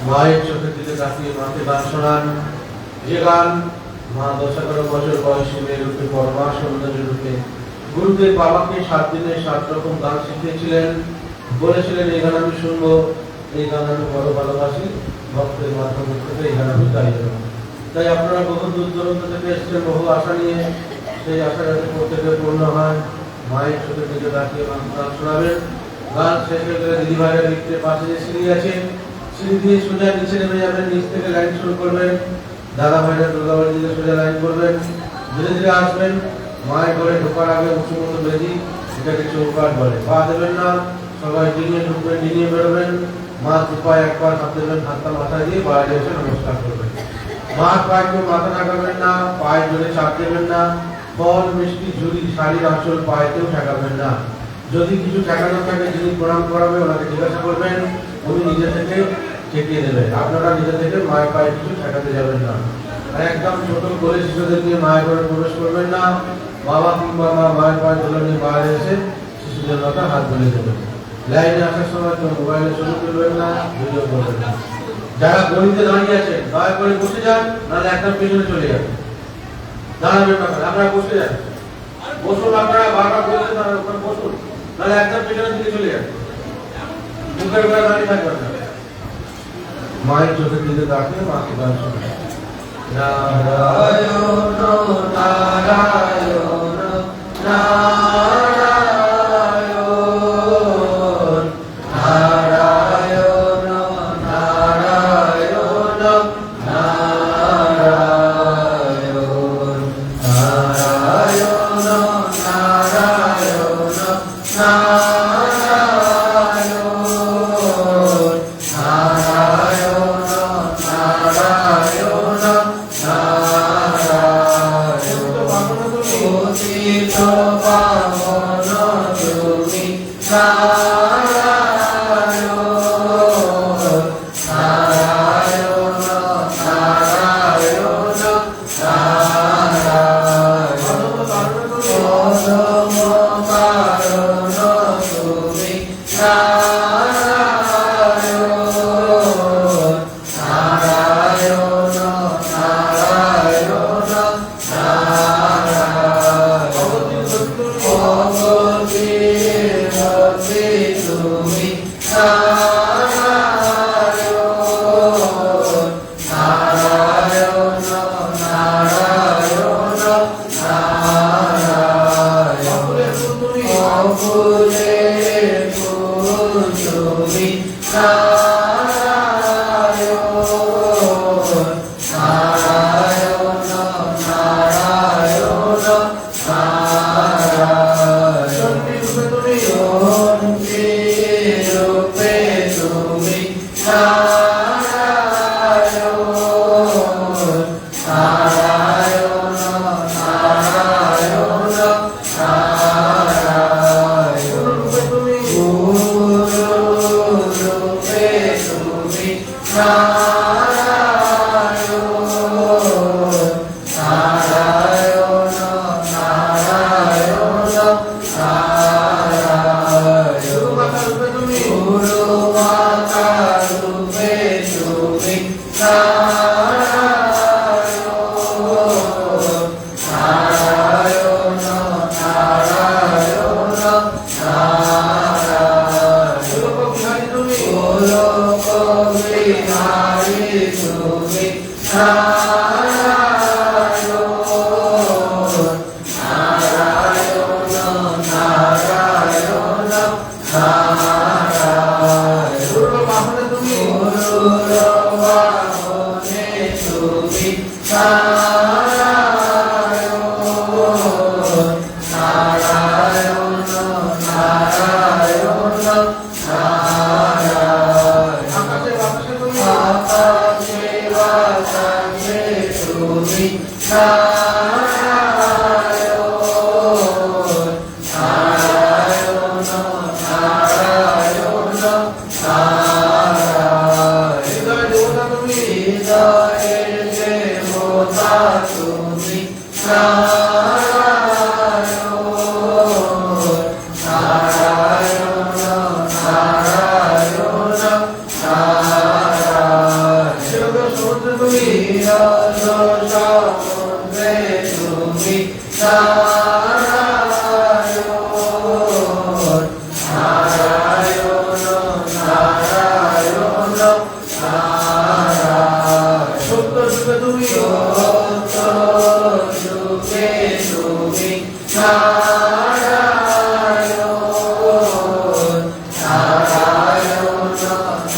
মায়ের চোখের দিকে তাকিয়ে মাকে গান শোনান, যে গান মা 10-11 বছর বয়সী মেয়ে রূপে পরমা সৌন্দর্য রূপে গুরুদেব বাবাকে 7 দিনে 7 রকম গান শিখিয়েছিলেন। বলেছিলেন এই গান আমি শুনবো, এই গান আমি বড় ভালোবাসি, ভক্তের মাধ্যমে থেকে এই গান আমি গাইব। তাই আপনারা বহু দূর দূরান্ত থেকে এসেছেন বহু আশা নিয়ে, সেই আশা যাতে প্রত্যেকের পূর্ণ হয়। মায়ের চোখের দিকে তাকিয়ে মাকে গান শোনাবেন। গান শেষ হয়ে গেলে দিদিভাইয়ের লিখতে পাশে যে সিঁড়ি আছে, সিঁড়ি দিয়ে সোজা নিচে নেমে যাবেন, নিচ থেকে লাইন শুরু করবেন। দাদা ভাইরা দুর্গাবাড়ি দিকে সোজা লাইন করবেন, ধীরে ধীরে আসবেন। মায়ের ঘরে ঢোকার আগে উঁচু মতো বেদি, এটাকে চৌকাঠ বলে। পা দেবেন না, সবাই ডিঙিয়ে ঢুকবেন, ডিঙিয়ে বেরোবেন। মা দুপায়ে একবার হাত দেবেন, হাতটা মাথায় দিয়ে বাইরে এসে নমস্কার করবেন। মার পায়ে কেউ মাথা ঠেকাবেন না, পায়ে জোরে চাপ দেবেন না। ফল মিষ্টি ঝুড়ি শাড়ির আঁচল পায়েতেও ঠেকাবেন না। যদি কিছু ঠেকানো থাকে, যিনি প্রণাম করাবে ওনাকে জিজ্ঞাসা করবেন, উনি নিজে থেকে ঠেকিয়ে দেবেন। আপনারা নিজে থেকে মায়ের পায়ে কিছু ঠেকাতে যাবেন না। আর একদম ছোট কোলে শিশুদের নিয়ে মায়ের ঘরে প্রবেশ করবেন না। বাবা কিংবা মা মায়ের পায়ে ধরে নিয়ে বাইরে এসে শিশুদের মাথা হাত ধরে দেবেন। লাইনে আসার সময় কেউ মোবাইলে ছবি তুলবেন না, ভিডিও করবেন না। যারা গলিতে দাঁড়িয়ে আছেন দয়া করে বসে যান, নাহলে একদম পেছনে চলে যাবেন। দাঁড়াবেন না, আপনারা বসে যান, বসুন। আপনারা বারবার বলছেন তারা ওখানে বসুন, নাহলে একদম পেছনের দিকে চলে যান। মুখের উপরে দাঁড়িয়ে থাকবেন না। মায়ের চোখের দিকে তাকিয়ে মাকে গান শোনান। নারায়ণ নারায়ণ নারায়ণ নারায়ণ নারায়ণ নারায়ণ নারায়ণ নারায়ণ রূপে তুমি নারায়ণ নারায়ণ নারায়ণ নারায়ণ সত্য রূপে তুমি সত্য রূপে তুমি নারায়ণ নারায়ণ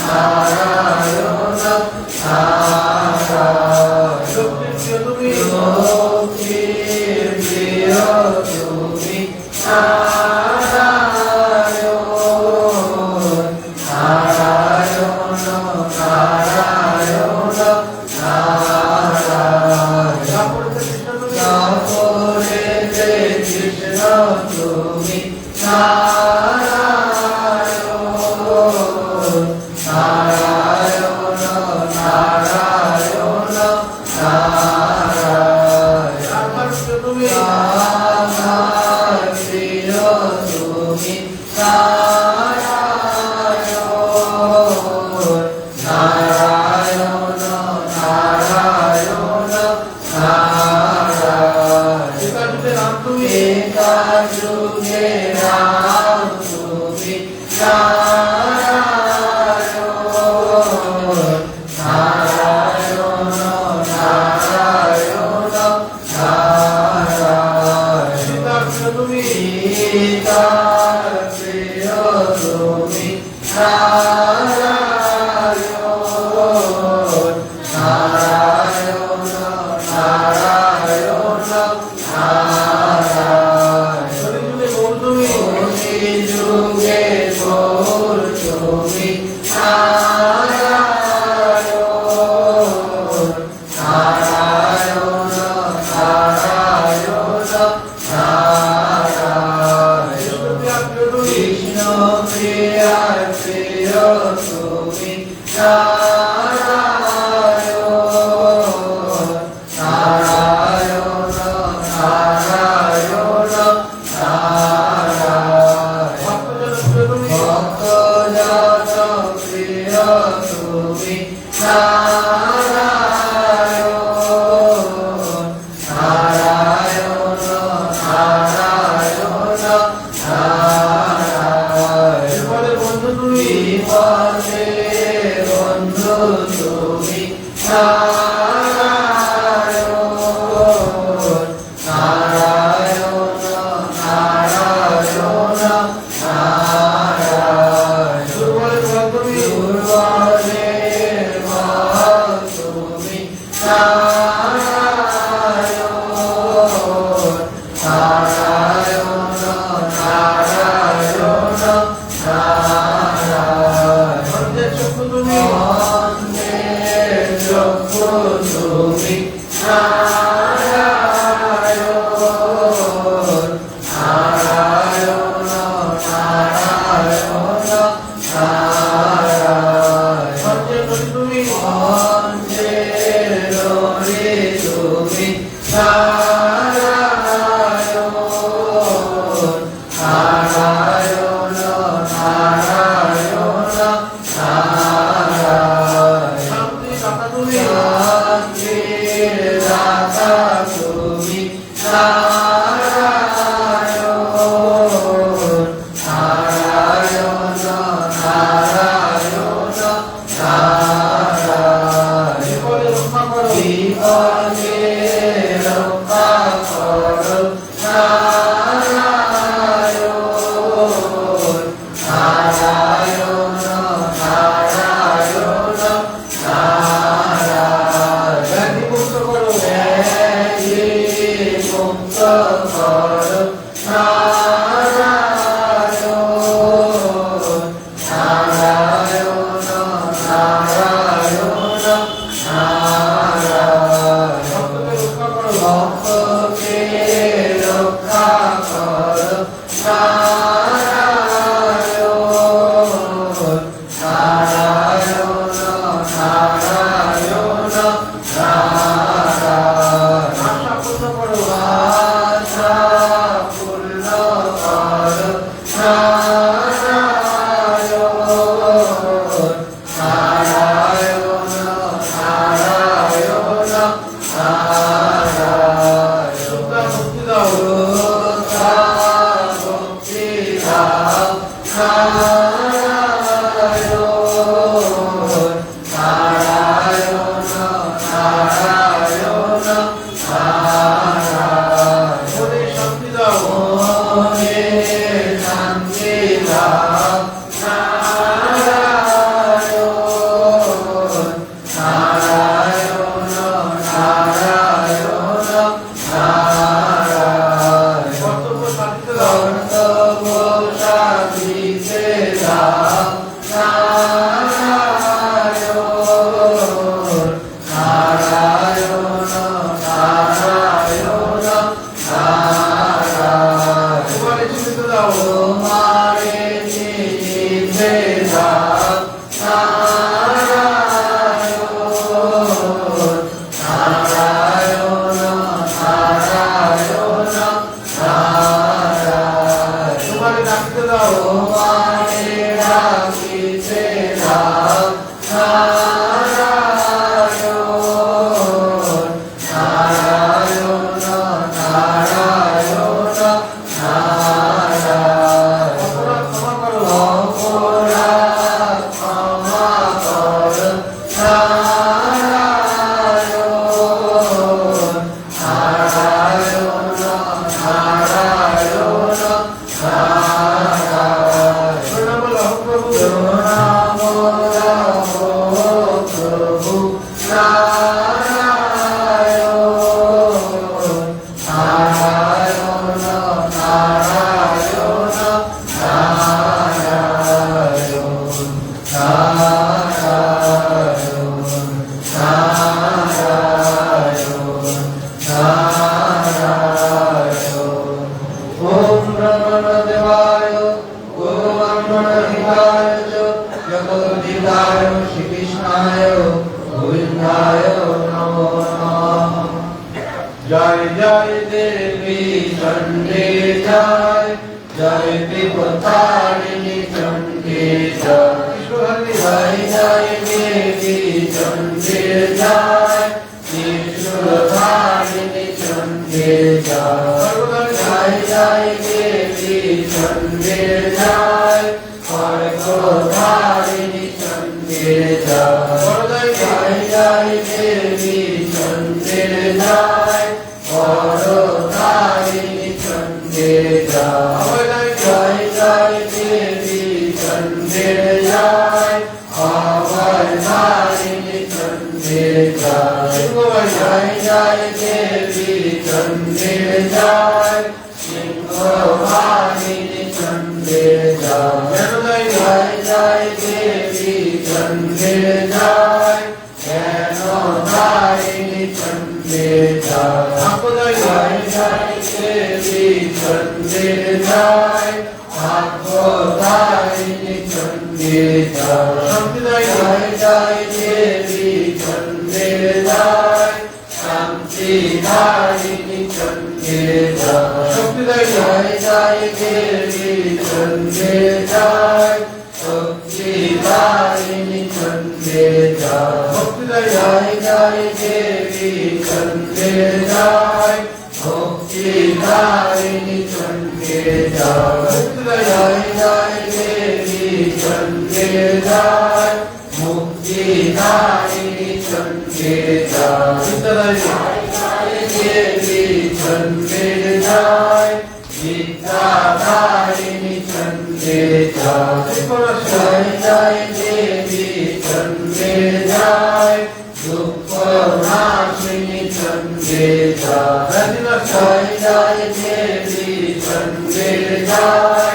নারায়ণ নারায়ণ শক্তির প্রিয় তুমি শক্তির প্রিয় তুমি নারায়ণ নারায়ণ নারায়ণ নারায়ণ কাপড়েতে কৃষ্ণ তুমি নারায়ণ নারায়ণ নারায়ণ নারায়ণ তুমি আমার প্রিয় তুমি নারায়ণ নারায়ণ নারায়ণ নারায়ণ একাযুগে রাম তুমি নারায়ণ নারায়ণ নারায়ণ নারায়ণ তুমি সীতার প্রিয় তুমি নারায়ণ নারায়ণ নারায়ণ নারায়ণ যুগে গৌর তুমি নারায়ণ নারায়ণ নারায়ণ নারায়ণ কৃষ্ণ প্রিয়ার প্রিয় তুমি নারায়ণ নারায়ণ নারায়ণ নারায়ণ ভক্তজন প্রিয় তুমি নারায়ণ নারায়ণ নারায়ণ নারায়ণ বন্ধু তুমি বন্ধু তুমি নারায়ণ নারায়ণ নারায়ণ নারায়ণ দুর্বলের তুমি নারায়ণ নারায়ণ নারায়ণ নারায়ণ তুমি চক্ষু তুমি নারায়ণ নারায়ণ নারায়ণ নারায়ণ তুমি তুমি নারায়ণ নারায়ণ নারায়ণ দাতা তুমি নারায়ণ নারায়ণ নারায়ণ নারায়ণ বিপদে রক্ষা করো নারায়ণ নারায়ণ নারায়ণ নারায়ণ মুক্ত করো মুক্ত করো নারায়ণ নারায়ণ নারায়ণ নারায়ণ ভক্তকে রক্ষা করো নারায়ণ নারায়ণ নারায়ণ নারায়ণ আশা পূর্ণ করো নারায়ণ নারায়ণ নারায়ণ নারায়ণ जय जय देवी चंडी जय जय त्रिपुरारिणी चंडी जय जय जय देवी चंडी जय त्रिपुरारिणी चंडी जय जय देवी चंडी जय त्रिपुरारिणी चंडी जय जय जय देवी चंडी जय वरदायिनी चंडी जय जय जय देवी चंडी जय अवरदायिनी चंडी जय जय जय देवी चंडी जय सिंहवाहिनी चंडी जय जय जय देवी चंडी जय ज्ञानदायिनी चंडी जय जय जय देवी चंडी जय भागवतारिणी चंडी जय जय जय देवी चंडी जय शांतिदायिनी चंडी जय जय जय देवी चंडी जय शक्तिदायिनी चंडी जय जय जय देवी चंडी जय भक्तिदायिनी चंडी जय जय जय देवी चंडी जय मुक्तिदायिनी चंडी जय जय देवी चंडी जय विद्यादायिनी चंडी जय जय देवी चंडी जय दुःखनाशिनी चंडी जय जय जय देवी चंडी जय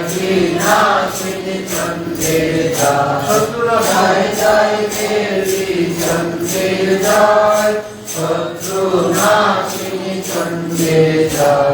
विनाशिनी चंडी जय जय देवी चंडी जय शत्रुनाशिनी चंडी जय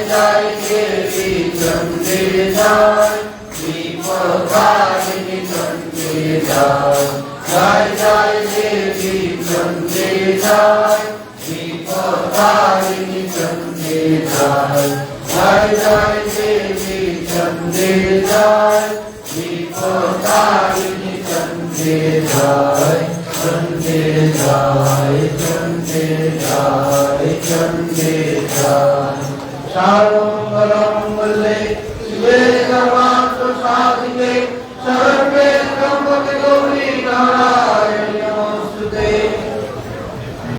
जय देवी चंडी जय विपदारिणी चंडी जय जय जय देवी चंडी जय विपदारिणी चंडी जय जय जय देवी चंडी जय विपदारिणी चंडी जय चंडी जय चंडी जय चंडी जय सर्वमंगलं वन्दे